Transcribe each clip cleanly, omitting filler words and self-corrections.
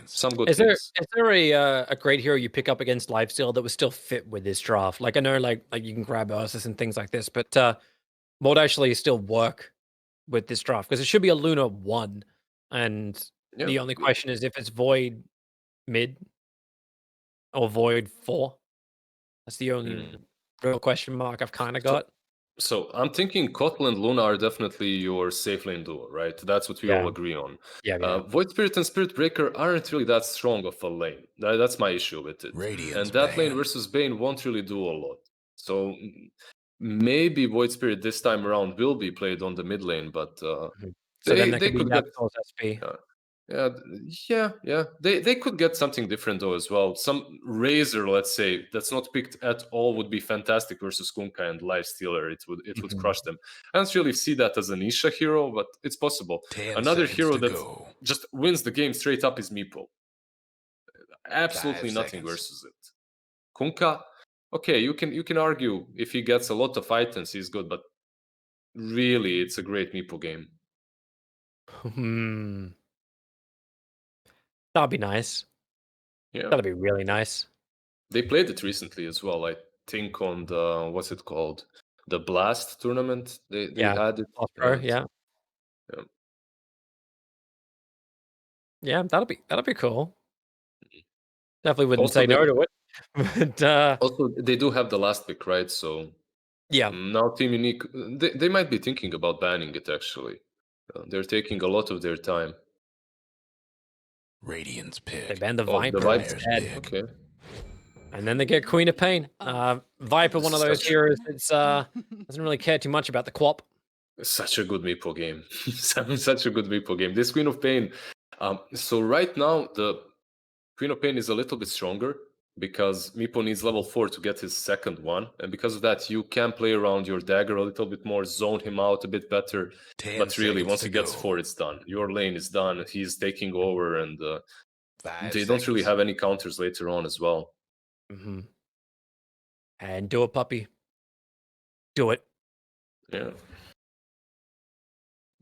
Some good Is there things. is there a great hero you pick up against lifesteal that would still fit with this draft? Like I know like you can grab Ursus and things like this, but what actually still work with this draft? Because it should be a Luna 1, and Yeah. the only question is if it's Void mid or Void 4. That's the only Mm. real question mark I've kind of So, got. so I'm thinking Kotl and Luna are definitely your safe lane duo, right? That's what we all Yeah. agree on. Yeah. Void Spirit and Spirit Breaker aren't really that strong of a lane. That's my issue with it. And that lane versus Bane won't really do a lot. So maybe Void Spirit this time around will be played on the mid lane, but So then that they could be could get Yapstor's SP. yeah. They could get something different though as well. Some Razor, let's say, that's not picked at all would be fantastic versus Kunkka and Lifestealer. It would crush them. I don't really see that as a niche hero, but it's possible. Another hero that just wins the game straight up is Meepo. Absolutely nothing versus it. Kunkka, okay, you can argue if he gets a lot of items, he's good, but really, it's a great Meepo game. That'd be nice. Yeah. That'd be really nice. They played it recently as well. I think on the what's it called, the Blast tournament. They had it. Pro, And, yeah. yeah. Yeah, that'd be cool. Definitely wouldn't Also, say no to it. But also they do have the last pick, right? So yeah, now Team Unique, they might be thinking about banning it. Actually, they're taking a lot of their time. they banned the Oh, the Viper Viper. instead, Okay. and then they get Queen of Pain. Viper, one of those Such heroes that's doesn't really care too much about the QoP. Such a good Meepo game. Such a good Meepo game. This Queen of Pain. So right now the Queen of Pain is a little bit stronger because Meepo needs level 4 to get his second one. And because of that, you can play around your dagger a little bit more, zone him out a bit better. But really, once he gets 4, it's done. Your lane is done. He's taking over, and they don't really have any counters later on as well. And do it, puppy. Do it. Yeah.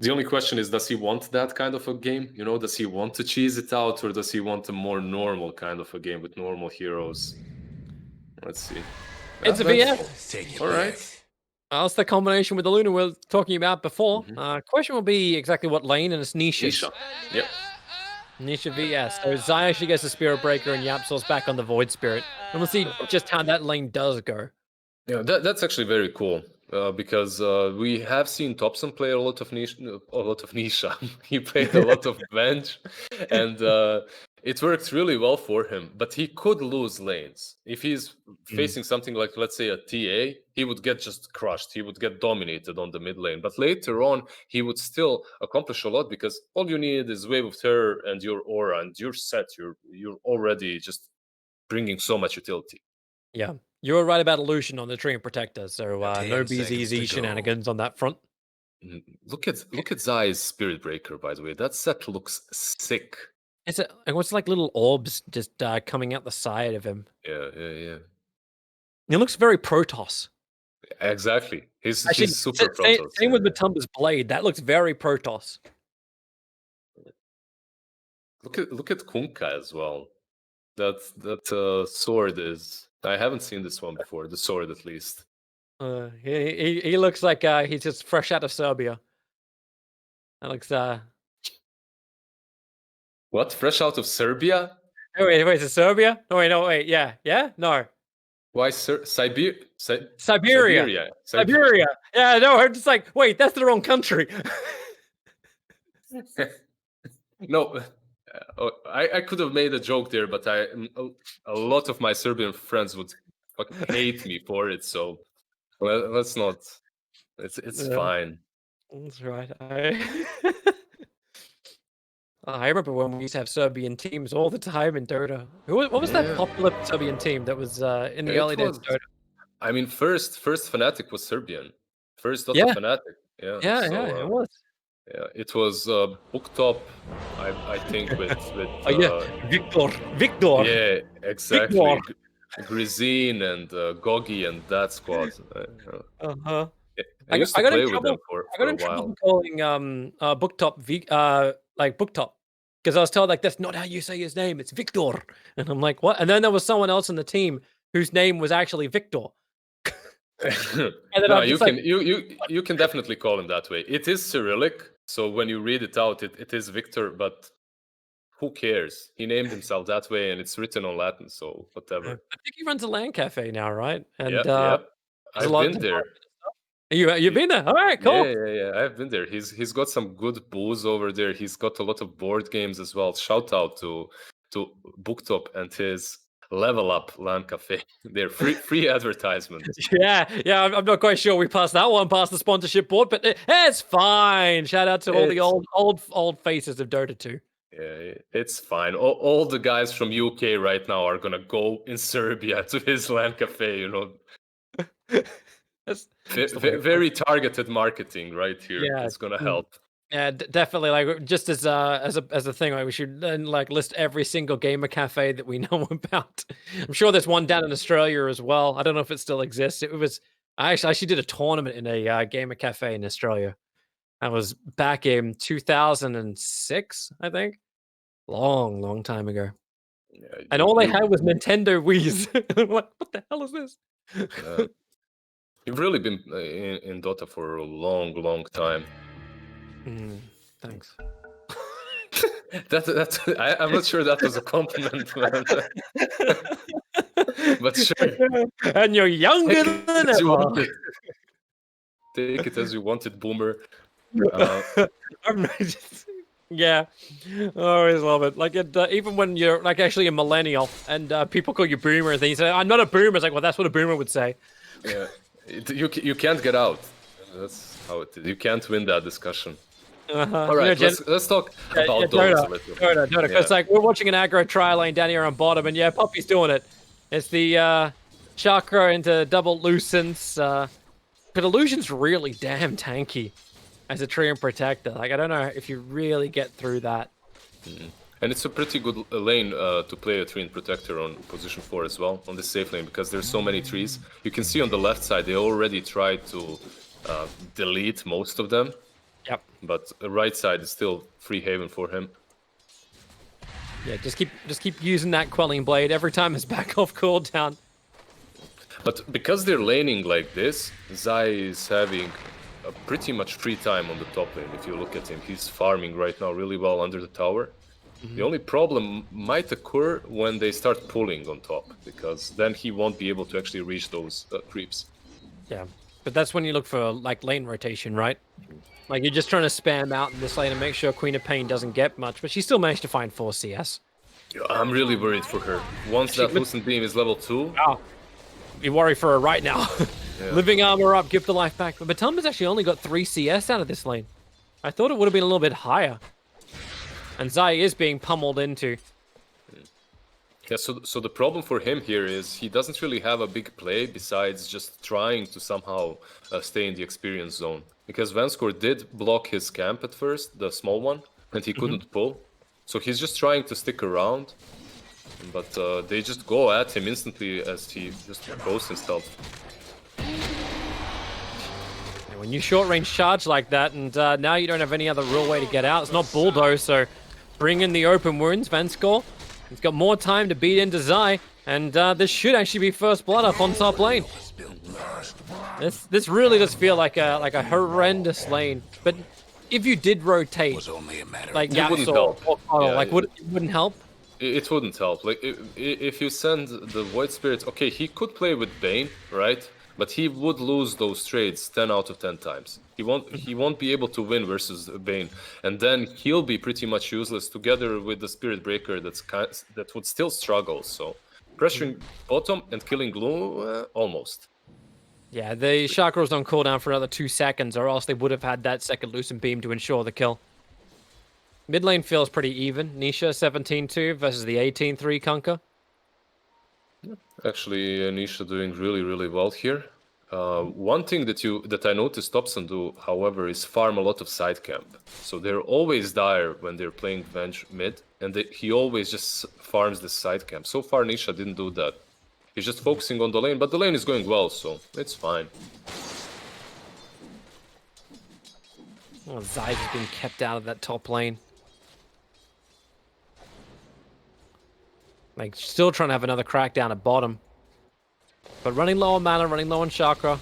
The only question is, does he want that kind of a game? You know, does he want to cheese it out, or does he want a more normal kind of a game with normal heroes? Let's see. It's a VS. All right. That's the combination with the Luna we were talking about before. Question will be exactly what lane, and it's niches. Nisha. Yep. Nisha VS. So Zai actually gets the Spirit Breaker, and Yapsor's back on the Void Spirit. And we'll see just how that lane does go. Yeah, that's actually very cool because we have seen Thompson play a lot of Nisha. He played a lot of bench, and it worked really well for him. But he could lose lanes if he's facing something like, let's say, a TA. He would get just crushed. He would get dominated on the mid lane. But later on, he would still accomplish a lot because all you need is Wave of Terror and your aura, and you're set. You're already just bringing so much utility. Yeah. You were right about Illusion on the Tree and Protector, so no BZZ shenanigans on that front. Look at Zai's Spirit Breaker, by the way. That set looks sick. It's like little orbs just coming out the side of him. Yeah. It looks very Protoss. Exactly. He's super Protoss. Same with yeah. Matumba's blade. That looks very Protoss. Look at Kunkka as well. That sword is. I haven't seen this one before. The sword, at least. He looks like he's just fresh out of Serbia. That looks What? Fresh out of Serbia? Oh wait, is it Serbia? Oh wait, yeah, no. Why Siberia? Siberia. Yeah, no, I'm just like, wait, that's the wrong country. No, I could have made a joke there, but a lot of my Serbian friends would hate me for it. So let's not. It's fine. That's right. I remember when we used to have Serbian teams all the time in Dota. What was that popular Serbian team that was in the early days of Dota? I mean, first Fnatic was Serbian. First Dota Fnatic. Yeah. Yeah, it was. Yeah, it was Booktop, I think, with Victor. Yeah, exactly. Grizine and Gogi and that squad. I used to play with them for a while. Calling Booktop like Booktop because I was told like that's not how you say his name. It's Victor, and I'm like, what? And then there was someone else in the team whose name was actually Victor. And then No, I'm just like, you can definitely call him that way. It is Cyrillic, so when you read it out, it is Victor, but who cares? He named himself that way, and it's written on Latin, so I whatever. think he runs a LAN cafe now, right? And Yep, yep. there's a I've lot been of there. you've He- been there. All right, Yeah, cool. yeah. I've been there. He's got some good booze over there. He's got a lot of board games as well. Shout out to Booktop and his Level Up LAN Cafe. They're free advertisement. Yeah. I'm not quite sure we passed that one past the sponsorship board, but it's fine. Shout out to all the It's old faces of Dota 2. yeah, it's fine. All the guys from UK right now are gonna go in Serbia to his LAN Cafe. You know, That's the way it very targeted marketing right here. Yeah. It's gonna help. Yeah, definitely. Like, just as a thing, like we should then like list every single gamer cafe that we know about. I'm sure there's one down in Australia as well. I don't know if it still exists. It was I actually did a tournament in a gamer cafe in Australia. I was back in 2006, I think. Long time ago. Yeah, And all they had was Nintendo Wii's. I'm like, what the hell is this? you've really been in Dota for a long time. Thanks. I'm not sure that was a compliment, man. But sure. And you're younger than ever. Take it as you want it, boomer. Yeah, I always love it. Like, even when you're like actually a millennial and people call you boomer and things, you say, "I'm not a boomer." It's like, well, that's what a boomer would say. Yeah, you can't get out. That's how it is. You can't win that discussion. All right, let's talk about those a little. Dota. It's like we're watching an aggro tri lane down here on bottom, and yeah, Poppy's doing it. It's the chakra into double Lucence. But Illusion's really damn tanky as a tree and protector. Like, I don't know if you really get through that. And it's a pretty good lane to play a tree and protector on position 4 as well, on the safe lane, because there's so many trees. You can see on the left side, they already tried to delete most of them. Yep. But the right side is still free haven for him. Yeah, just keep using that quelling blade every time it's back off cooldown. But because they're laning like this, Zai is having a pretty much free time on the top lane. If you look at him, he's farming right now really well under the tower. The only problem might occur when they start pulling on top, because then he won't be able to actually reach those creeps. Yeah, but that's when you look for like lane rotation, right? Like, you're just trying to spam out in this lane and make sure Queen of Pain doesn't get much, but she still managed to find 4 CS. I'm really worried for her. Once that Lucent Beam is level 2... Oh, you worry for her right now. Yeah. Living armor up, give the life back. But Batumba's actually only got 3 CS out of this lane. I thought it would have been a little bit higher. And Zai is being pummeled into. Yeah, so the problem for him here is he doesn't really have a big play besides just trying to somehow stay in the experience zone. Because Vanskor did block his camp at first, the small one, and he couldn't pull. So he's just trying to stick around. But they just go at him instantly as he just goes himself. And when you short range charge like that, and now you don't have any other real way to get out, it's not bulldoze, so bring in the open wounds, Vanskor. He's got more time to beat into Zai, and this should actually be first blood up on top lane. This really does feel like a horrendous lane. But if you did rotate, like Yaps or Connell, like it wouldn't help. It wouldn't help. Like if you send the Void Spirit, okay, he could play with Bane, right? But he would lose those trades 10 out of 10 times. He won't be able to win versus Bane, and then he'll be pretty much useless together with the Spirit Breaker that would still struggle. So pressuring bottom and killing Glue, almost. Yeah, the Chakra was on cooldown for another 2 seconds, or else they would have had that second Lucent Beam to ensure the kill. Mid lane feels pretty even. Nisha 17-2 versus the 18-3 Kunkka. Actually, Nisha doing really well here. One thing that I noticed Thompson do, however, is farm a lot of side camp. So they're always dire when they're playing Venge mid, and he always just farms the side camp. So far, Nisha didn't do that. He's just focusing on the lane, but the lane is going well, so it's fine. Oh, Zai's been kept out of that top lane. Like, still trying to have another crackdown at bottom. But running low on mana, running low on chakra.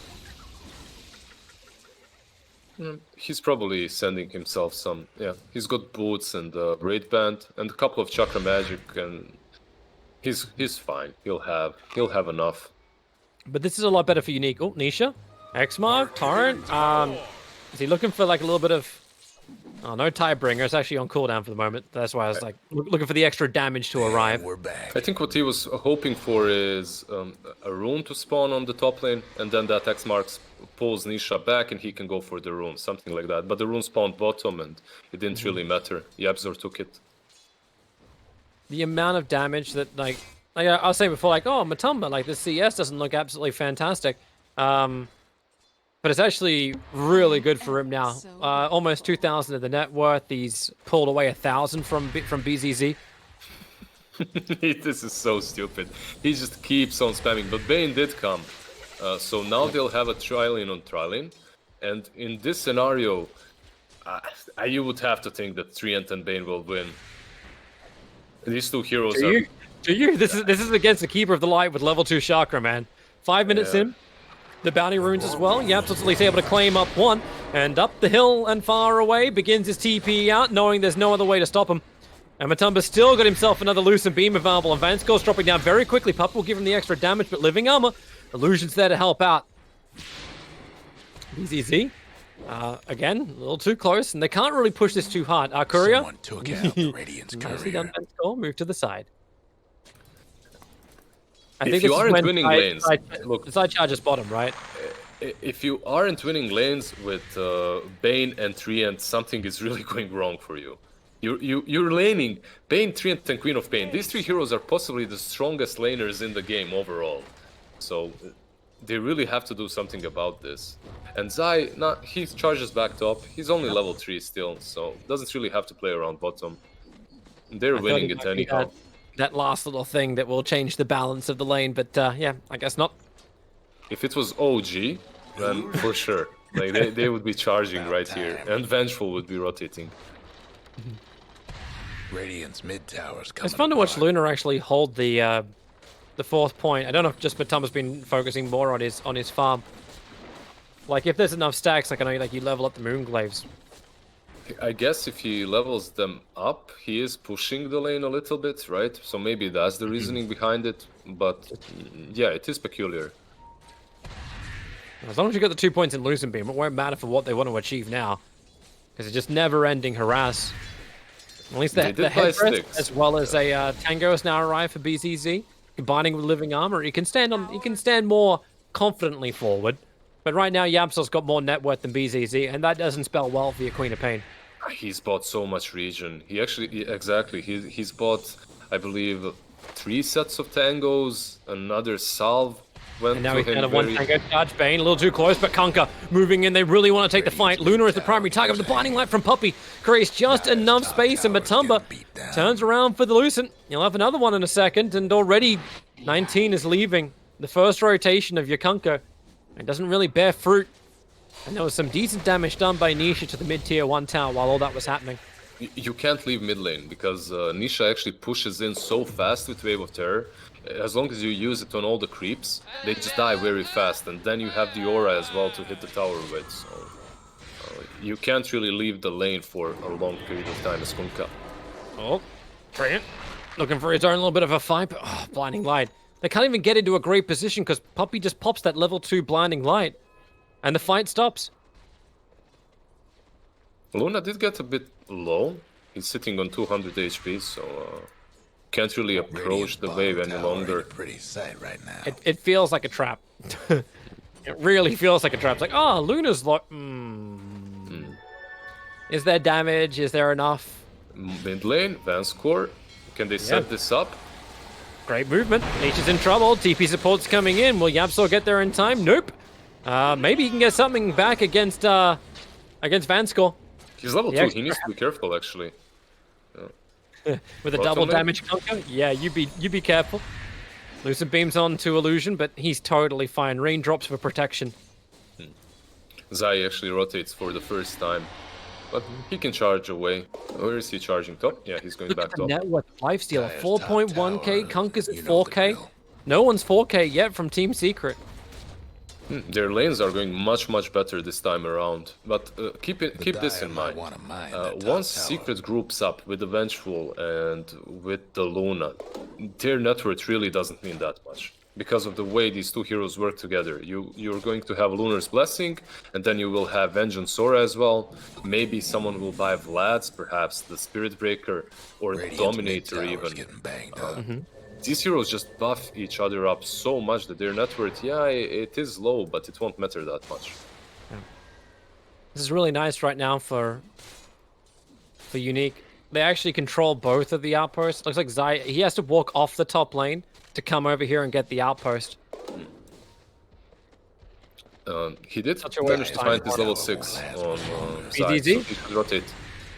He's probably sending himself some. Yeah, he's got boots and raid band and a couple of chakra magic, and he's fine. He'll have enough. But this is a lot better for Unique. Oh, Nisha, Xmark, Torrent. Is he looking for like a little bit of? Oh, no Tidebringer. It's actually on cooldown for the moment. That's why I was like looking for the extra damage to arrive. We're back. I think what he was hoping for is a rune to spawn on the top lane, and then that X marks pulls Nisha back, and he can go for the rune, something like that. But the rune spawned bottom, and it didn't really matter. Yabzor took it. The amount of damage that like I was saying before, like, oh, Matumba, like the CIS doesn't look absolutely fantastic. But it's actually really good for him now. Almost 2,000 of the net worth. He's pulled away 1,000 from BZZ. This is so stupid. He just keeps on spamming. But Bane did come. So now they'll have a tri-lane on tri-lane. And in this scenario, you would have to think that Treant and Bane will win. These two heroes are... Do you? This is against the Keeper of the Light with level 2 chakra, man. 5 minutes in. The bounty runes as well. Yap's able to claim up one, and up the hill and far away begins his TP out, knowing there's no other way to stop him. And Matumba still got himself another Lucent Beam available, and Vanscore's dropping down very quickly. Pup will give him the extra damage, but Living Armor, Illusion's there to help out. BZZ, again, a little too close, and they can't really push this too hard. Courier, Someone took out the Radiant's nicely courier. done, Vanscore, move to the side. I If you aren't winning lanes, look, side charges bottom, right? If you aren't winning lanes with Bane and Treant, something is really going wrong for you. You're laning Bane, Treant, and Queen of Pain. These three heroes are possibly the strongest laners in the game overall. So they really have to do something about this. And Zai, he charges back top. He's only level 3 still, so doesn't really have to play around bottom. They're winning it anyhow. That last little thing that will change the balance of the lane, but yeah, I guess not. If it was OG, then for sure. Like they would be charging right here, and Vengeful would be rotating. Radiant's mid tower's coming. It's fun to watch Luna actually hold the 4th point. I don't know if just Matumba's been focusing more on his farm. Like if there's enough stacks, like I know, like you level up the Moonglaves. I guess if he levels them up, he is pushing the lane a little bit, right? So maybe that's the reasoning behind it. But yeah, it is peculiar. As long as you got the 2 points in Lucent Beam, it won't matter for what they want to achieve now. Because it's just never-ending harass. At least the headrest, as well as a Tango has now arrived for BZZ. Combining with Living Armor, he can stand more confidently forward. But right now, Yamsel's got more net worth than BZZ, and that doesn't spell well for your Queen of Pain. He's bought so much regen. He actually, exactly, he's bought, I believe, 3 sets of tangos, another salve. And now he's down to 1 tango charge. Bane a little too close, but Kunkka moving in. They really want to take the fight. Luna is the primary target of the Blinding Light from Puppey. Creates just enough space, and Matumba turns around for the Lucent. You'll have another one in a second, and already 19 is leaving. The first rotation of your Kunkka. It doesn't really bear fruit. And there was some decent damage done by Nisha to the mid-tier 1 tower while all that was happening. You can't leave mid lane, because Nisha actually pushes in so fast with Wave of Terror. As long as you use it on all the creeps, they just die very fast. And then you have the aura as well to hit the tower with. So you can't really leave the lane for a long period of time as Kunkka. Oh, Treant looking for his own little bit of a fight, but Blinding Light. They can't even get into a great position because Puppey just pops that level 2 Blinding Light. And the fight stops. Luna did get a bit low. He's sitting on 200 HP, so can't really approach the wave any longer. Pretty sight right now. It feels like a trap. It really feels like a trap. It's like, oh, Luna's like, Is there damage? Is there enough? Mid lane, Vanscore. Can they set this up? Great movement. Nisha's in trouble. TP support's coming in. Will Yapsor get there in time? Nope. Maybe he can get something back against Vanscore. He's level 2. He needs to be careful, actually. With a double damage Kunkka? Yeah, you be careful. Lucent Beams on to Illusion, but he's totally fine. Raindrops for protection. Zai actually rotates for the first time. but he can charge away. Where is he charging top? Yeah, he's going Look back at the top. network lifestealer, Dire's 4.1k, top Kunk is tower, at you know the 4k. drill. No one's 4k yet from Team Secret. Their lanes are going much better this time around. But keep this Dire in might mind. wanna mine that top Once tower. Secret groups up with the Vengeful and with the Luna, their net worth really doesn't mean that much. Because of the way these two heroes work together. You're going to have Lunar's Blessing, and then you will have Vengeance Sora as well. Maybe someone will buy Vlad's, perhaps the Spirit Breaker, or Radiant's Dominator mid tower's even. getting banged up. These heroes just buff each other up so much that their net worth, yeah, it is low, but it won't matter that much. This is really nice right now for Unique. They actually control both of the outposts. Looks like Zai, he has to walk off the top lane to come over here and get the outpost. He did Such a manage to waste find time. his level 6 on side, BZZ? so he should rotate.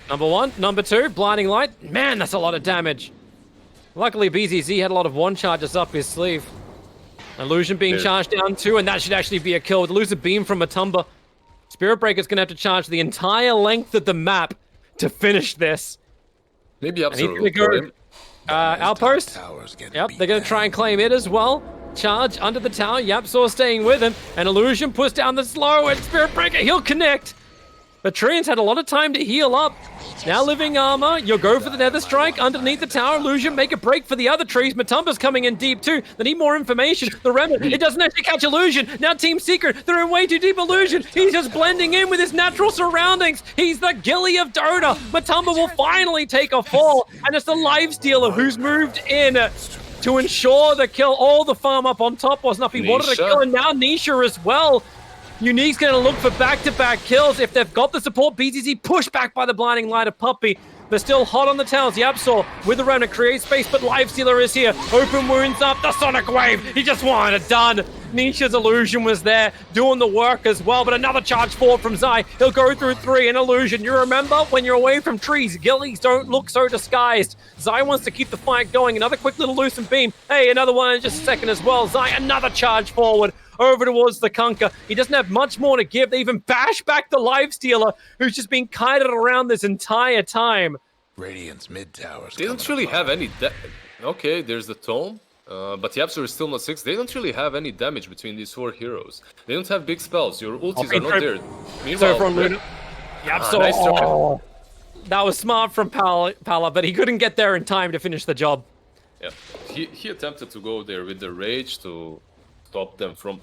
Number 1, number 2, Blinding Light. Man, that's a lot of damage. Luckily, BZZ had a lot of one charges up his sleeve. Illusion being Yeah. charged down too, and that should actually be a kill. With lose a beam from Matumba. Spirit Breaker's gonna have to charge the entire length of the map to finish this. Maybe And he's absolutely. gonna go outpost. Tower's getting Yep, beat they're gonna down. try and claim it as well. Charge under the tower. Yapsaw staying with him. And Illusion puts down the slow, and Spirit Breaker, he'll connect. But Trian's had a lot of time to heal up. Now living armor, you'll go for the Nether Strike underneath the tower. Illusion, make a break for the other trees. Matumba's coming in deep too. They need more information. The Remnant, it doesn't actually catch Illusion. Now Team Secret, they're in way too deep. Illusion, he's just blending in with his natural surroundings. He's the Gilly of Dota. Matumba will finally take a fall. And it's the Lifestealer who's moved in to ensure the kill. All the farm up on top was enough. He wanted to Nisha. kill, and now Nisha as well. Unique's going to look for back-to-back kills. If they've got the support, BZZ pushed back by the Blinding Light of Puppy. They're still hot on the towers. Yapsaw with the Remnant creates space, but Lifestealer is here. Open wounds up, the Sonic Wave. He just wanted it done. Nisha's Illusion was there, doing the work as well, but another charge forward from Zai. He'll go through 3 in Illusion. You remember, when you're away from trees, Gillies don't look so disguised. Zai wants to keep the fight going. Another quick little loosened beam. Hey, another one in just a second as well. Zai, another charge forward. Over towards the Kunker. He doesn't have much more to give. They even bash back the Lifestealer, who's just been kited around this entire time. Radiant's mid tower's They don't coming really have apart. any Okay, there's the Tome, but Yapsor is still not 6. They don't really have any damage between these 4 heroes. They don't have big spells. Your ultis are not there. So Meanwhile, from Luna. Yep, so nice try. that was smart from Pala, but he couldn't get there in time to finish the job. yeah, he attempted to go there with the Rage to stop them from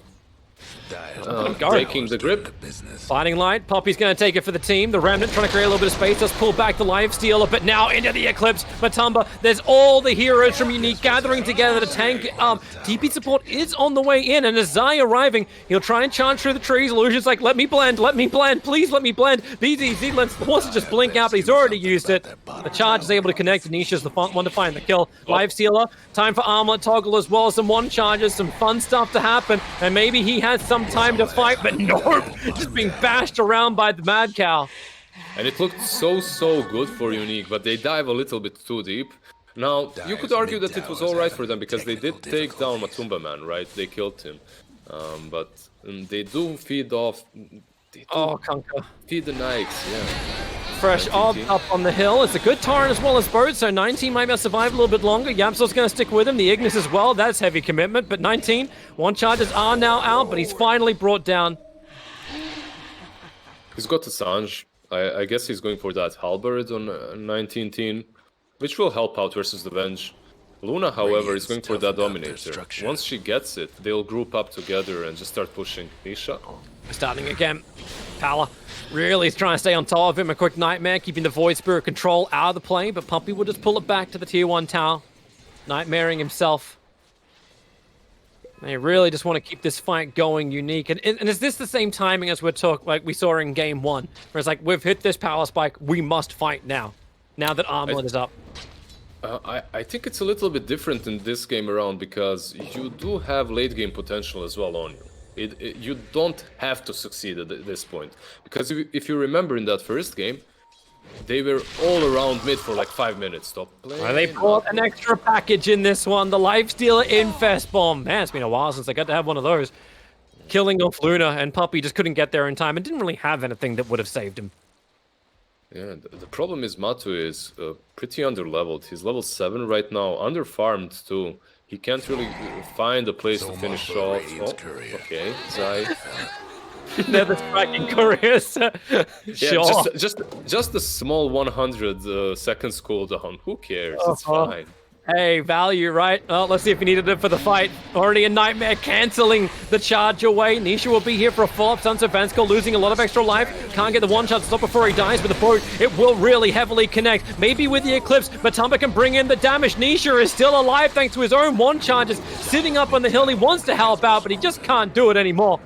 Dire's breaking the grip. business. Blinding Light, Poppy's going to take it for the team. The Remnant trying to create a little bit of space. Does pull back the Lifestealer, but now into the Eclipse. Matumba, there's all the heroes from Unique gathering together to tank. TP support is on the way in, and as Zai arriving, he'll try and charge through the trees. Illusion's like, let me blend, please let me blend. BZZ wants to just blink out, but he's already used it. The charge is able to connect, and Nisha's the one to find the kill. Lifestealer, time for Armlet Toggle as well. Some one charges, some fun stuff to happen, and maybe he has some time to fight, but nope, just being bashed around by the Mad Cow. And it looked so good for Unique, but they dive a little bit too deep. Now, you could argue that it was alright for them because they did take down Matumba Man, right? They killed him. But they do feed off... They do Oh, Kunka. feed the Nikes, yeah. Fresh 19. up on the hill. It's a good Torrent as well as Boat, so 19 might be able to survive a little bit longer. Yamsaw's going to stick with him. The Ignis as well. That's heavy commitment, but 19. One charges are now out, but he's finally brought down. He's got the Sange. I guess he's going for that Halberd on 19 team, which will help out versus the Venge. Luna, however, is going for that Dominator. Once she gets it, they'll group up together and just start pushing Nisha. Starting again. Pala really is trying to stay on top of him. A quick Nightmare, keeping the Void Spirit control out of the play, but Puppy will just pull it back to the tier 1 tower. Nightmaring himself. They really just want to keep this fight going Unique. And is this the same timing as we saw in game 1? Where it's like, we've hit this power spike, we must fight now. Now that Armlet is up. I think it's a little bit different in this game around because you do have late game potential as well on you. You don't have to succeed at this point. Because if you remember in that first game, they were all around mid for like 5 minutes. Stop playing. Well, they brought an extra package in this one. The Lifestealer Infest Bomb. Man, it's been a while since I got to have one of those. Killing off Luna, and Puppy just couldn't get there in time and didn't really have anything that would have saved him. Yeah, the problem is Matu is pretty underleveled. He's level 7 right now, underfarmed too. He can't really find a place So to much finish for the off. Radiant's Oh, career. okay, Zai. They're the striking couriers. Yeah, Sure. just a small 100 seconds cooldown. Who cares? It's Uh-huh. fine. Hey, value, right? Well, let's see if he needed it for the fight. Already a nightmare cancelling the charge away. Nisha will be here for a follow-up. Sons of Vansko losing a lot of extra life. Can't get the one shot to stop before he dies with the boat. It will really heavily connect. Maybe with the Eclipse, but Tumba can bring in the damage. Nisha is still alive thanks to his own one charges. Sitting up on the hill, he wants to help out, but he just can't do it anymore.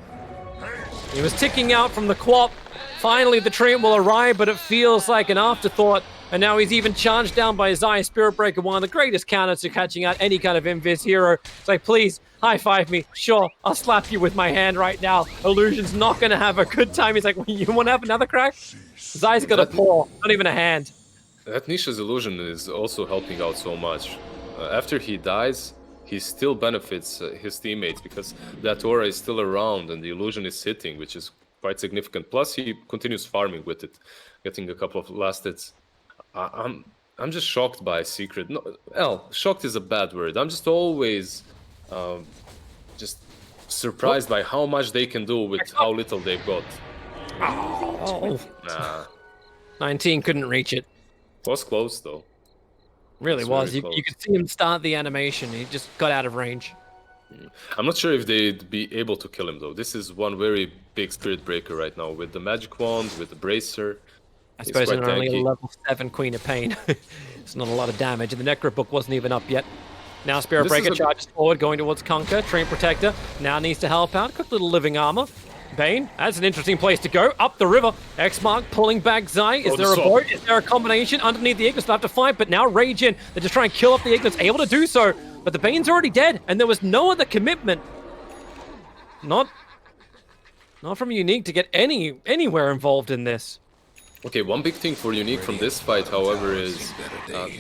He was ticking out from the Quap. Finally, the train will arrive, but it feels like an afterthought. And now he's even charged down by Zai Spirit Breaker, one of the greatest counters to catching out any kind of Invis hero. It's like, please, high-five me. Sure, I'll slap you with my hand right now. Illusion's not going to have a good time. He's like, you want to have another crack? Zai's got a paw, not even a hand. That Nisha's illusion is also helping out so much. After he dies, he still benefits his teammates because that aura is still around and the illusion is sitting, which is quite significant. Plus, he continues farming with it, getting a couple of last hits. I'm just shocked by Secret. No, shocked is a bad word. I'm just always just surprised by how much they can do with how little they've got. Oh, Nah, 19 couldn't reach it. was close though. Really It's was. very You close. could see him start the animation. He just got out of range. I'm not sure if they'd be able to kill him though. This is one very big Spirit Breaker right now with the Magic Wand, with the Bracer. I He's suppose quite in only a tanky. level 7 Queen of Pain. It's not a lot of damage, and the Necro book wasn't even up yet. Now Spirit This is Breaker a- charges forward, going towards Conquer. Train Protector now needs to help out. Quick little living armor. Bane, that's an interesting place to go. Up the river. X-Mark pulling back Zai. Is Oh, there a the boat? Is there a combination? Underneath the Iglets, they'll have to fight, but now Rage in. They just try and kill off the Iglets. Able to do so, but the Bane's already dead, and there was no other commitment. Not from Unique to get anywhere involved in this. Okay, one big thing for Unique from this fight, however, is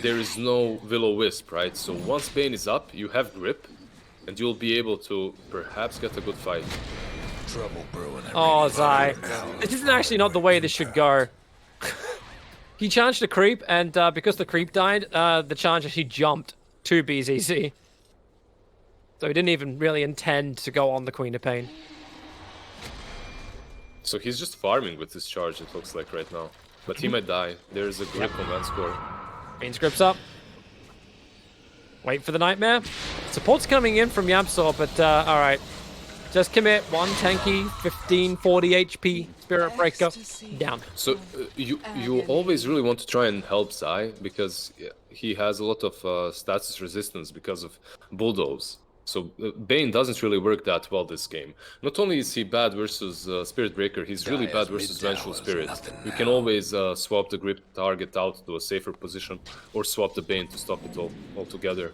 there is no Will-O-Wisp, right? So once Bane is up, you have grip, and you'll be able to perhaps get a good fight. Trouble brewing. at Oh, Radiant Zai. Bottom. This isn't actually not the way this should go. He charged a creep, and because the creep died, the charge actually jumped to BZC. So he didn't even really intend to go on the Queen of Pain. So he's just farming with this charge, it looks like right now. But he might die. There's a grip on that score. Pain scripts up. Wait for the Nightmare. Support's coming in from Yamsor, but alright. Just commit. One tanky, 15, 40 HP. Spirit Breaker. Down. So you always really want to try and help Zai because he has a lot of status resistance because of Bulldoze. So Bane doesn't really work that well this game. Not only is he bad versus Spirit Breaker, he's really bad versus Vengeful Spirit. You can always swap the grip target out to a safer position or swap the Bane to stop it all altogether.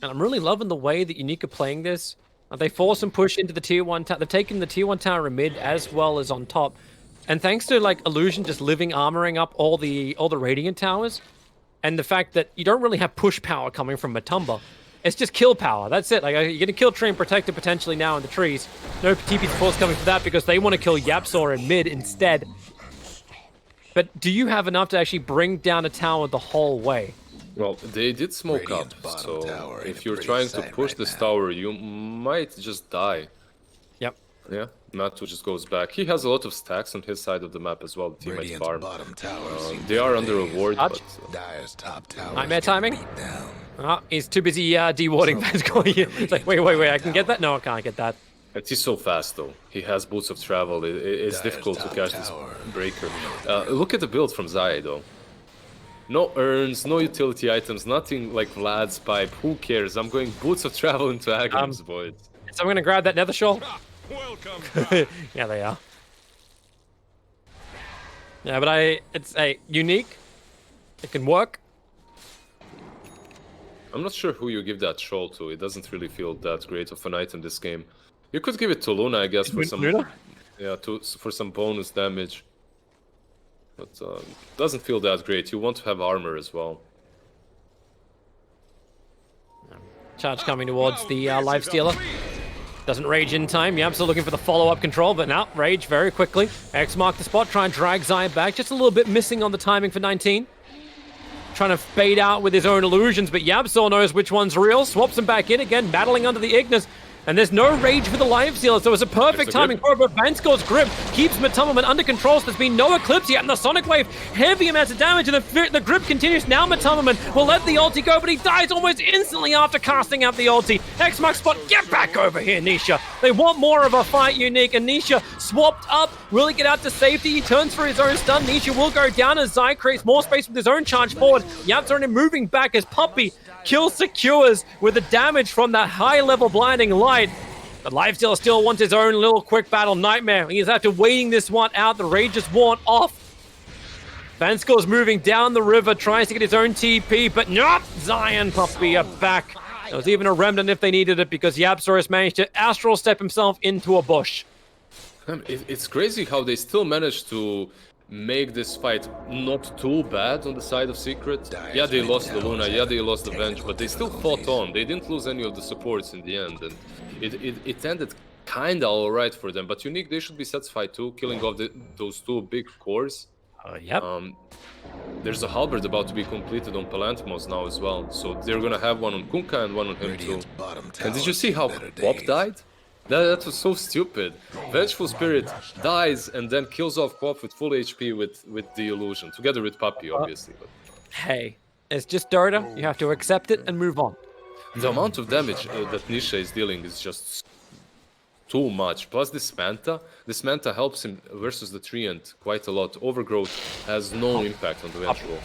And I'm really loving the way that Unique are playing this. They force and push into the tier 1 tower. They've taken the tier 1 tower in mid as well as on top. And thanks to like Illusion just living armoring up all the Radiant towers, and the fact that you don't really have push power coming from Matumba. It's just kill power. That's it. Like you're gonna kill Train Protector potentially now in the trees. No TP support's coming for that because they want to kill Yapsor in mid instead. But do you have enough to actually bring down a tower the whole way? Well, they did smoke Radiant's up, bottom so tower ain't if a you're pretty trying to sight push right this now. tower, you might just die. Yep. Yeah, Matu just goes back. He has a lot of stacks on his side of the map as well, the teammate Radiant's farm. bottom tower seems They are under a amazed. ward, Touch. but Dire's top tower. Nightmare timing? Down. He's too busy dewarding Vansko. It's like, wait, I can get that? No, I can't get that. and he's so fast though. He has boots of travel. It's Dire's difficult to top catch this tower. breaker. Look at the build from Zai though. No urns, no utility items, nothing like Vlad's pipe. Who cares? I'm going boots of travel into Aghanim's void. So I'm gonna grab that Nether Shawl. Welcome. Yeah, they are. Yeah, but it's a unique. It can work. I'm not sure who you give that shawl to. It doesn't really feel that great of an item this game. You could give it to Luna, I guess, for some Luna? for some bonus damage. But doesn't feel that great. You want to have armor as well. Charge coming towards the Life Stealer. Doesn't Rage in time. Yep, still looking for the follow-up control, but now Rage very quickly. X mark the spot, try and drag Zai back. Just a little bit missing on the timing for 19. Trying to fade out with his own illusions, but Yabsor knows which one's real. Swaps him back in again, battling under the Ignis. And there's no Rage for the life stealer, so it's a perfect timing for it. But Vanscore's grip keeps Matumberman under control, so there's been no eclipse yet. And the Sonic Wave, heavy amounts of damage, and the grip continues. Now Matumberman will let the ulti go, but he dies almost instantly after casting out the ulti. X-Mark spot, get back over here, Nisha. They want more of a fight, Unique, and Nisha swapped up. Will he get out to safety? He turns for his own stun. Nisha will go down as Zai creates more space with his own charge forward. Yapzor moving back as Puppey kill secures with the damage from that high-level blinding light. The Lifestealer still wants his own little quick battle nightmare. He's after waiting this one out. The Rage is worn off. Vanscore's moving down the river, tries to get his own TP, but not Zion Puppey are back. There was even a remnant if they needed it because Yapsaurus managed to astral step himself into a bush. It's crazy how they still managed to make this fight not too bad on the side of Secret. Yeah, they lost the Luna, yeah, they lost the Venge, but they still fought on. They didn't lose any of the supports in the end, and it ended kinda alright for them. But Unique, they should be satisfied too, killing off those two big cores. Yep. There's a halberd about to be completed on Palanthmos now as well, so they're gonna have one on Kunkka and one on him too. And did you see how Pop died? That was so stupid. Vengeful Spirit dies and then kills off Quap with full HP with the illusion, together with Puppey, obviously. But Hey, it's just Dota. You have to accept it and move on. the amount of damage that Nisha is dealing is just too much. Plus this Manta helps him versus the Treant quite a lot. Overgrowth has no impact on the Vengeful.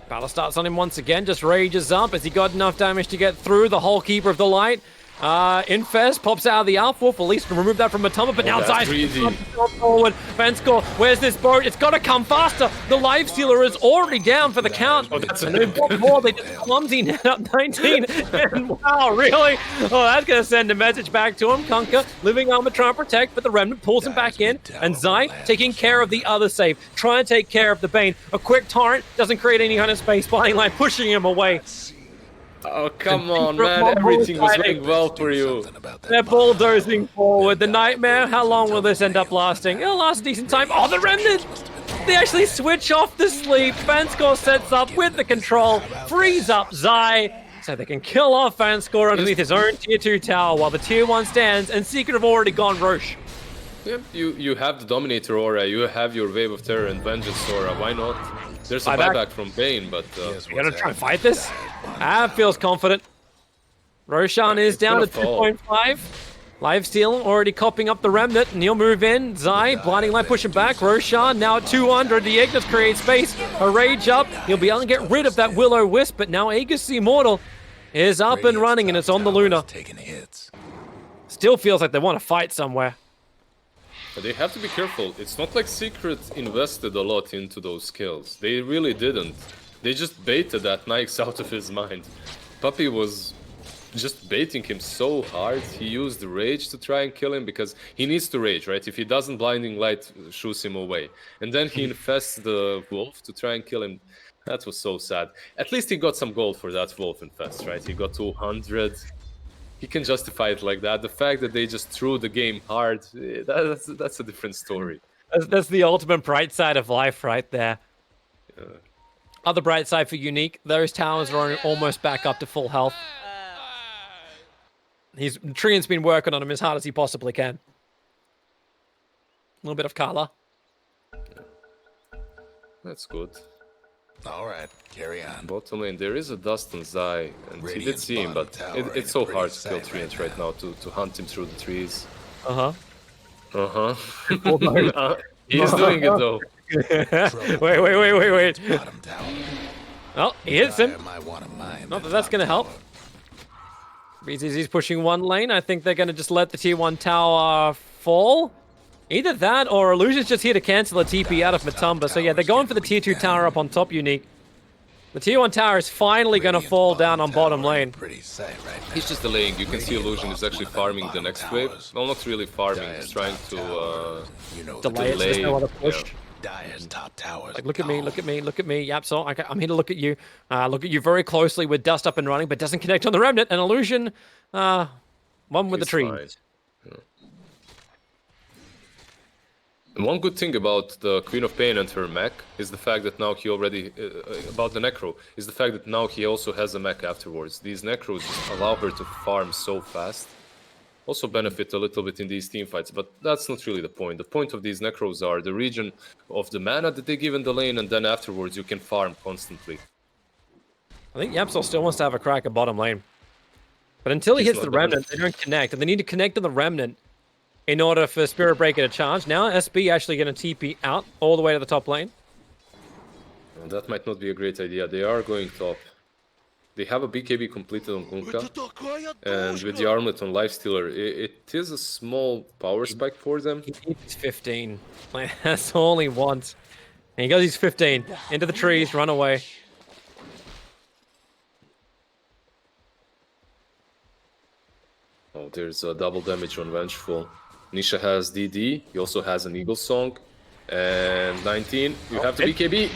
Battle starts on him once again, just rages up. Has he got enough damage to get through the whole Keeper of the Light? Infest pops out of the Outwolf, at least to remove that from Matuma, but now Zai's forward. Vanscore, where's this boat? It's gotta come faster! The Life Stealer is already down for the count. And they've got more, they just clumsy net up 19. And wow, really? Oh, that's gonna send a message back to him. Kunkka, living armor trying to protect, but the Remnant pulls him back in. And Zai taking care of the other save, trying to take care of the Bane. A quick torrent doesn't create any kind of space, Blinding Light pushing him away. Oh, come on, man. Everything was going well for you. They're bulldozing forward. The Nightmare, how long will this end up lasting? It'll last a decent time. Oh, the Remnant! They actually switch off the sleep. Vanscore sets up with the control, frees up Zai, so they can kill off Vanscore underneath his own tier 2 tower while the tier 1 stands, and Secret have already gone Roche. Yep, you have the Dominator aura, you have your Wave of Terror and Vengeance aura, why not? There's a buyback from Bane, but... You gonna try and fight this? Feels confident. Roshan is down to 2.5. Lifesteal already copping up the Remnant, and he'll move in. Zai, Blinding Light pushing back. Roshan now at 200. The Ignis creates space. A Rage up. He'll be able to get rid of that Will-O-Wisp, but now Aegis the Immortal is up and running, and it's on the Luna. Still feels like they want to fight somewhere. But they have to be careful. It's not like Secret invested a lot into those kills. They really didn't. They just baited that Nyx out of his mind. Puppey was just baiting him so hard. He used the Rage to try and kill him because he needs to Rage, right? If he doesn't, Blinding Light shoos him away. And then he infests the Wolf to try and kill him. That was so sad. At least he got some gold for that Wolf infest, right? He got 200. He can justify it like that. The fact that they just threw the game hard, that's a different story. That's the ultimate bright side of life right there. Other bright side for Unique, those towers are almost back up to full health. Trian's been working on him as hard as he possibly can. A little bit of color. That's good. All right, carry on. Bottom lane, there is a Dust on Zai, and he did see him, but it's so hard to kill Treant right now, to hunt him through the trees. He's doing it though. Wait. Oh, he hits him. Not that that's going to help. BZZ's pushing one lane. I think they're going to just let the tier 1 tower fall. Either that or Illusion's just here to cancel a TP out of Matumba. So yeah, they're going for the tier 2 tower up on top, Unique. The tier 1 tower is finally going to fall down on bottom lane. He's just delaying. You can see Illusion is actually farming the next wave. Well, not really farming. He's trying to delay it. There's no other push. Yeah. Like, look at me. Yep, so I'm here to look at you. Look at you very closely with Dust up and running, but doesn't connect on the Remnant. And Illusion, One with the He's trees. fine. Yeah. And one good thing about the Queen of Pain and her mech is the fact that now he already about the Necro is the fact that now he also has a mech afterwards. These Necros just allow her to farm so fast. Also benefit a little bit in these team fights, but that's not really the point. The point of these Necros are the region of the mana that they give in the lane, and then afterwards you can farm constantly. I think Yapsol still wants to have a crack at bottom lane. But until he He's hits the not done. Remnant, they don't connect. And they need to connect to the Remnant in order for Spirit Breaker to charge. Now SB actually going to TP out all the way to the top lane. Well, that might not be a great idea. They are going top. They have a BKB completed on Kunkka, and with the armlet on Lifestealer, it is a small power spike for them. He needs 15. Like, that's all he wants. And he goes, he's 15. Into the trees, run away. Oh, there's a double damage on Vengeful. Nisha has DD, he also has an Eagle Song, and 19, you have the BKB.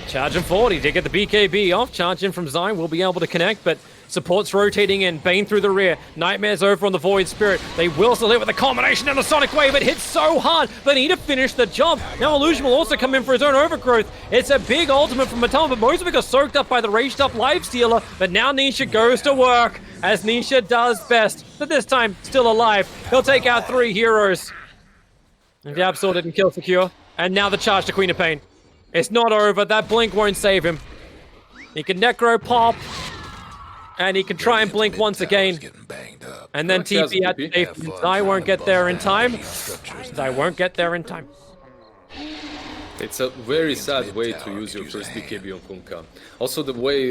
Charging forward, he did get the BKB off. Charging from Zion, will be able to connect, but support's rotating in. Bane through the rear. Nightmare's over on the Void Spirit. They will still hit with a combination and the Sonic Wave. It hits so hard, they need to finish the job. Now Illusion will also come in for his own overgrowth. It's a big ultimate from Matoma, but most of it got soaked up by the raged up Lifestealer. But now Nisha goes to work, as Nisha does best. But this time, still alive. He'll take out 3 heroes. And the Absol didn't kill Secure. And now the charge to Queen of Pain. It's not over. That blink won't save him. He can Necro pop. And he can try and blink once again. And then TP out to safety. Zai won't get there in time. Zai won't get there in time. It's a very sad way to use your first BKB on Kunkka. Also the way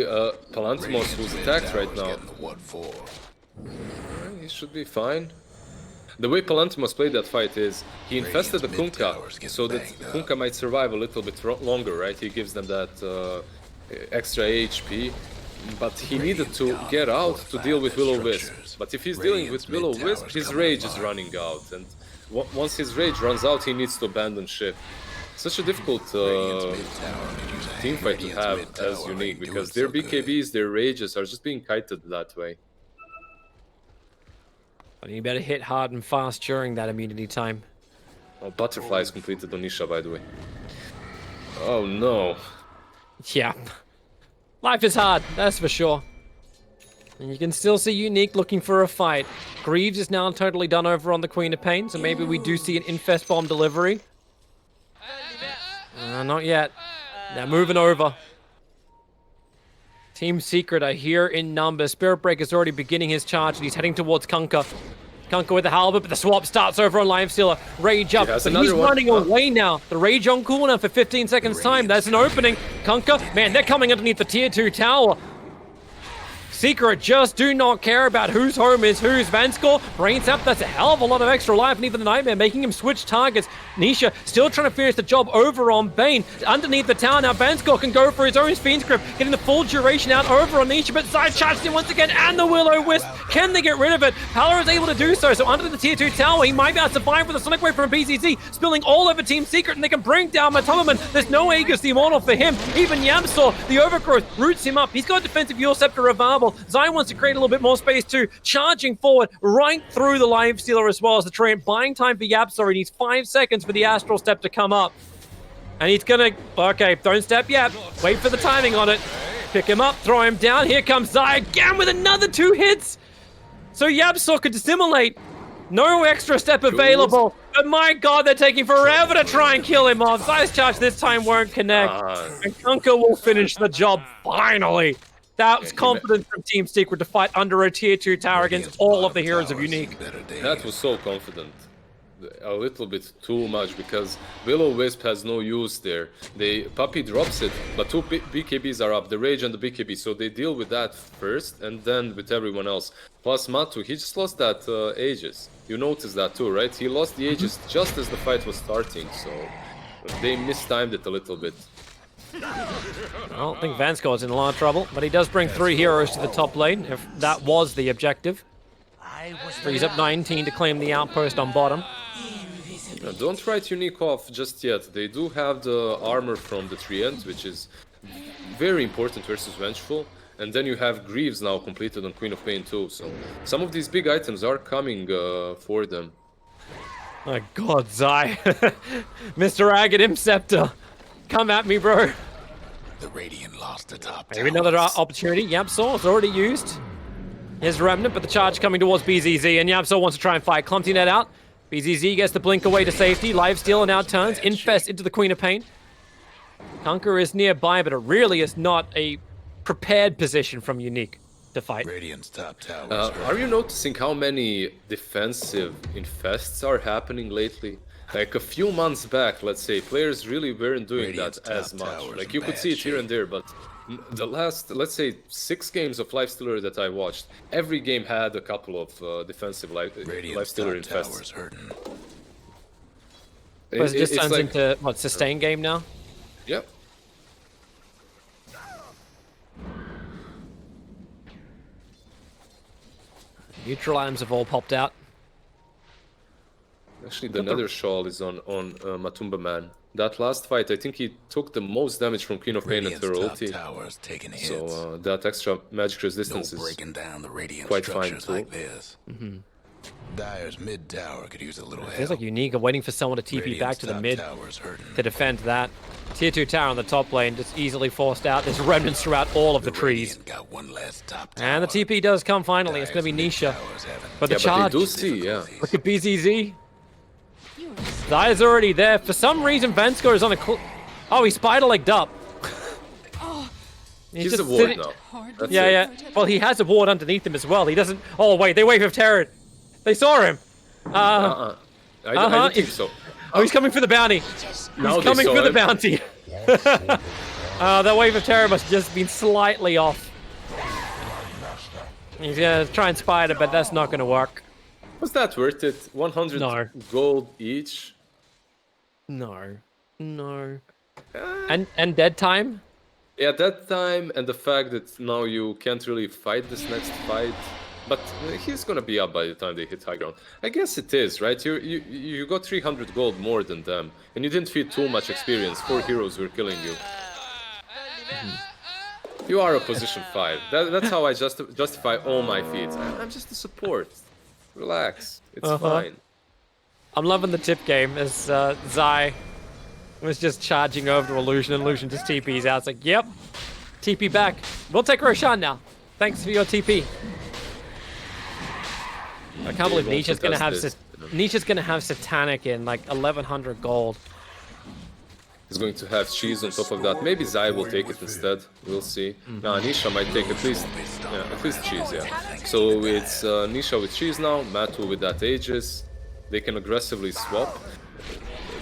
Palantimos was attacked right now. He should be fine. The way Palantimos played that fight is he infested the Kunkka so that Kunkka might survive a little bit longer, right? He gives them that extra HP, but he needed to get out to deal with Will-O-Wisp. But if he's dealing with Will-O-Wisp, his rage is running out, and once his rage runs out, he needs to abandon ship. Such a difficult team fight to have as Unique, because their BKBs, their rages are just being kited that way. But you better hit hard and fast during that immunity time. Oh, Butterfly is completed on Nisha, by the way. Oh no. Yeah. Life is hard, that's for sure. And you can still see Unique looking for a fight. Greaves is now totally done over on the Queen of Pain, so maybe we do see an Infest Bomb delivery. Not yet. They're moving over. Team Secret are here in numbers. Spirit Breaker's already beginning his charge, and he's heading towards Kunkka. Kunkka with the halberd, but the swap starts over on Lifestealer. Rage up, but he's running away now. The Rage on cooldown for 15 seconds time. There's an opening. Kunkka, man, they're coming underneath the tier 2 tower. Secret just do not care about whose home is whose. Vanscore, Brain Sap, that's a hell of a lot of extra life, and even the Nightmare making him switch targets. Nisha still trying to finish the job over on Bane. Underneath the tower now, Vanscore can go for his own Fiend's Grip, getting the full duration out over on Nisha, but Zai charged him once again, and the Will-O-Wisp. Can they get rid of it? Paler is able to do so, so under the tier 2 tower, he might be able to survive with a Sonic Wave from a BCZ, spilling all over Team Secret, and they can bring down Matoman. There's no Aegis the Immortal for him. Even Yamsaw, the Overgrowth, roots him up. He's got a defensive Yule Scepter available. Zai wants to create a little bit more space too, charging forward right through the Lifestealer as well as the Treant, buying time for Yapsor. He needs 5 seconds for the Astral Step to come up. And he's gonna, okay, don't step yet. Wait for the timing on it. Pick him up, throw him down. Here comes Zai again with another 2 hits. So Yapsor could dissimulate. No extra step available. But my god, they're taking forever to try and kill him off. Zai's charge this time won't connect. And Kunkka will finish the job finally. That was confidence from Team Secret to fight under a tier 2 tower against all of the heroes of Unique. That was so confident. A little bit too much, because Will-O-Wisp has no use there. Puppy drops it, but 2 BKBs are up, the Rage and the BKB, so they deal with that first and then with everyone else. Plus Matu, he just lost that Aegis. You noticed that too, right? He lost the Aegis just as the fight was starting, so they mistimed it a little bit. I don't think Vanscore's in a lot of trouble, but he does bring 3 heroes to the top lane, if that was the objective. Frees up 19 to claim the outpost on bottom. Don't write Unique off just yet. They do have the armor from the Treant, which is very important versus Vengeful. And then you have Greaves now completed on Queen of Pain too. So some of these big items are coming for them. My God, Zai. Mr. Aghanim Scepter. Come at me, bro. The Radiant lost the top Maybe another towers. opportunity. Yamsor is already used. Here's Remnant, but the charge coming towards BZZ, and Yamsor wants to try and fight. Clumsy net out. BZZ gets the blink away to safety. Lifesteal now turns. Infest into the Queen of Pain. Conqueror is nearby, but it really is not a prepared position from Unique to fight. Radiant's top towers. Are you noticing how many defensive infests are happening lately? Like a few months back, let's say, players really weren't doing Radiant's that as top much. towers Like in you could bad see it here shape. and there, but the last, let's say, 6 games of Lifestealer that I watched, every game had a couple of defensive Radiant's Lifestealer top infests. towers hurting. But it just It's turns like, into, what, sustain game now? yep. Neutral items have all popped out. Actually, the Nether Shawl is on Matumba Man. That last fight, I think he took the most damage from Queen of Pain at Radiant's her top ulti. towers taking hits. So that extra magic No resistance is breaking down the Radiant quite fine structures too. like this. Dire's mid tower could use a little help. Feels like Unique are waiting for someone to TP back Radiant's to the top mid tower's hurting. to defend that. Tier 2 tower on the top lane, just easily forced out. There's remnants throughout all of the trees. Radiant got one last top tower. And the TP does come finally. It's going to be Dire's Nisha. mid-towers having But the Yeah, charge. but they do see, yeah. Look at BZZ. Zaya's already there. For some reason, Venskor is on a... Oh, he spider-legged up. He's just a ward sitting- now. That's Yeah, it. yeah. Well, he has a ward underneath him as well. He doesn't... Oh, wait. They wave of terror. They saw him. I don't think so. Oh, he's coming for the bounty. Now He's they coming saw for the him. bounty. That wave of terror must have just been slightly off. He's gonna try and spider, but that's not gonna work. Was that worth it? 100 No. gold each? No. No. And dead time? Yeah, that time and the fact that now you can't really fight this next fight. But he's gonna be up by the time they hit high ground. I guess it is, right? You got 300 gold more than them, and you didn't feed too much experience. 4 heroes were killing you. You are a position 5. That's how I justify all my feats. I'm just a support. Relax. It's fine. I'm loving the tip game as Zai was just charging over to Illusion, and Illusion just TP's out. It's like, yep, TP back. We'll take Roshan now. Thanks for your TP. I can't believe won't Nisha's gonna have contest this. Nisha's gonna have Satanic in like 1100 gold. He's going to have cheese on top of that. Maybe Zai will take it instead. We'll see. Nah, Nisha might take at least cheese, yeah. So it's Nisha with cheese now, Matu with that Aegis. They can aggressively swap.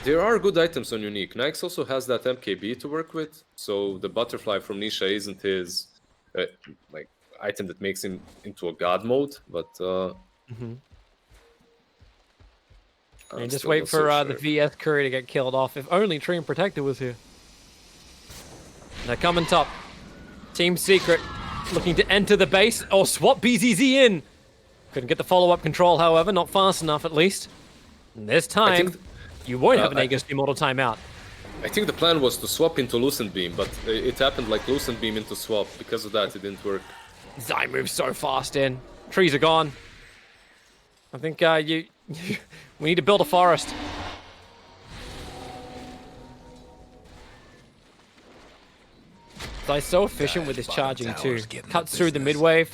There are good items on Unique. Nyx also has that MKB to work with, so the butterfly from Nisha isn't his like item that makes him into a god mode, but And just still wait not for so the sure. VS Courier to get killed off. If only Tree and Protector was here. They're coming top. Team Secret looking to enter the base or swap BZZ in. Couldn't get the follow-up control, however, not fast enough at least. And this time, think- you won't have an I- Aegis Immortal timeout. I think the plan was to swap into Lucent Beam, but it happened like Lucent Beam into swap. Because of that, it didn't work. Zai moves so fast in. Trees are gone. I think we need to build a forest. Zai's so efficient with his charging too. Cuts through the mid wave,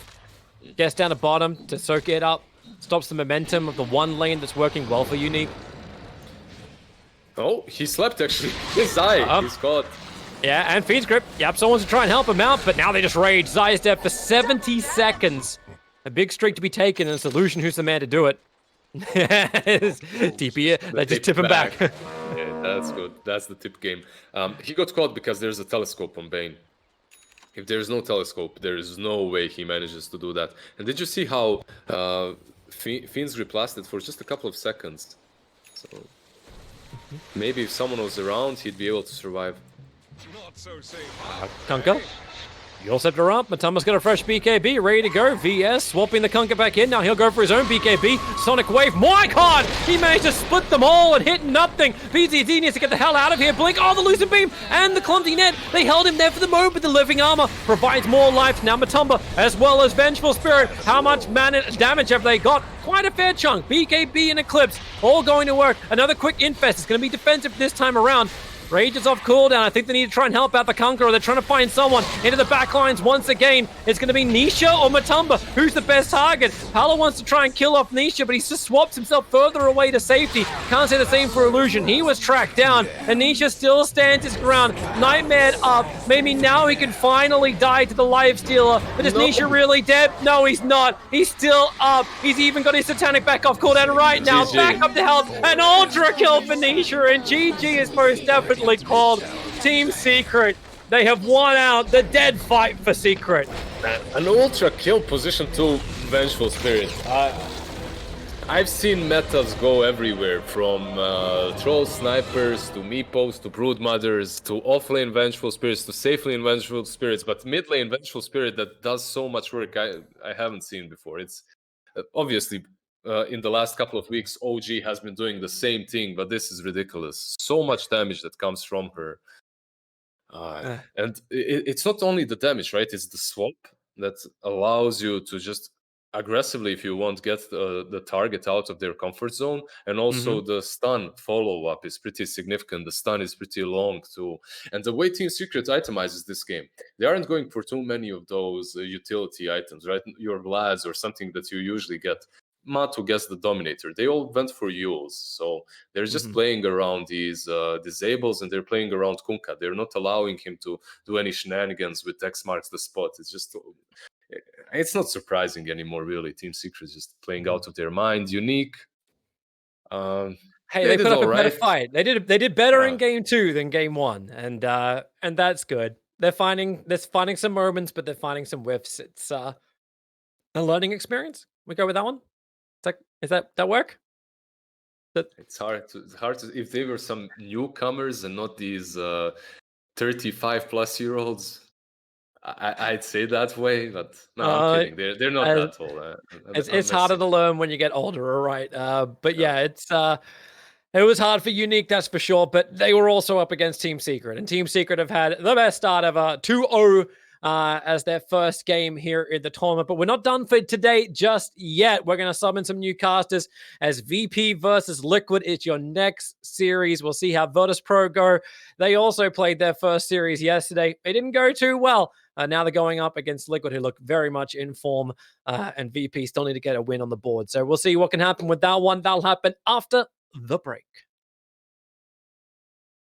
gets down to bottom to soak it up, stops the momentum of the one lane that's working well for Unique. Oh, he slept actually. Zai, he's caught. Yeah, and Fiend's Grip. Yep, someone wants to try and help him out, but now they just rage. Zai is dead for 70 seconds. A big streak to be taken, and it's Illusion who's the man to do it. TP, let's just tip him back. Yeah, that's good. That's the tip game. He got caught because there's a telescope on Bane. If there's no telescope, there is no way he manages to do that. And did you see how Fiend's Grip lasted for just a couple of seconds? So maybe if someone was around, he'd be able to survive. Kunka? Your scepter up. Matumba's got a fresh BKB ready to go. VS swapping the Conker back in. Now he'll go for his own BKB. Sonic Wave. My God! He managed to split them all and hit nothing. BZZ needs to get the hell out of here. Blink. Oh, the Lucid Beam and the Clumsy Net. They held him there for the moment, but the Living Armor provides more life. Now Matumba as well as Vengeful Spirit. How much mana damage have they got? Quite a fair chunk. BKB and Eclipse all going to work. Another quick Infest. It's going to be defensive this time around. Rage is off cooldown. I think they need to try and help out the Conqueror. They're trying to find someone into the back lines once again. It's going to be Nisha or Matumba. Who's the best target? Palo wants to try and kill off Nisha, but he just swaps himself further away to safety. Can't say the same for Illusion. He was tracked down, and Nisha still stands his ground. Nightmare up. Maybe now he can finally die to the Life Stealer. But is Nisha really dead? No, he's not. He's still up. He's even got his Satanic back off cooldown right now. GG. Back up to health. An ultra kill for Nisha, and GG is most definitely called. Team Secret, they have won out the dead fight for Secret. An ultra kill position to Vengeful Spirit. I've seen metas go everywhere, from troll snipers to meepos to brood mothers to offlane Vengeful Spirits to safe lane Vengeful Spirits, but mid lane Vengeful Spirit that does so much work I haven't seen before. It's obviously in the last couple of weeks OG has been doing the same thing, but this is ridiculous. So much damage that comes from her. And it's not only the damage, right? It's the swap that allows you to just aggressively, if you want, get the target out of their comfort zone. And also the stun follow-up is pretty significant. The stun is pretty long too. And the way Team Secret itemizes this game, they aren't going for too many of those utility items, right? Your Vlads or something that you usually get. Matu gets the Dominator. They all went for Yules, so they're just playing around these disables, and they're playing around Kunkka. They're not allowing him to do any shenanigans with X marks the spot. It's not surprising anymore, really. Team Secret is just playing out of their mind. Unique. Hey, they put up a better fight. They did better in game 2 than game 1, and that's good. They're finding some moments, but they're finding some whiffs. It's a learning experience. We go with that one. Is that work? It's hard to if they were some newcomers and not these 35-plus-year-olds. I'd say that way, but no, I'm kidding. They're not that old. It's harder to learn when you get older, right? But yeah, it was hard for Unique, that's for sure. But they were also up against Team Secret, and Team Secret have had the best start ever, 2-0 as their first game here in the tournament. But we're not done for today just yet. We're going to summon some new casters as VP versus Liquid is your next series. We'll see how Virtus Pro go. They also played their first series yesterday. It didn't go too well. Now they're going up against Liquid, who look very much in form, and VP still need to get a win on the board. So we'll see what can happen with that one. That'll happen after the break.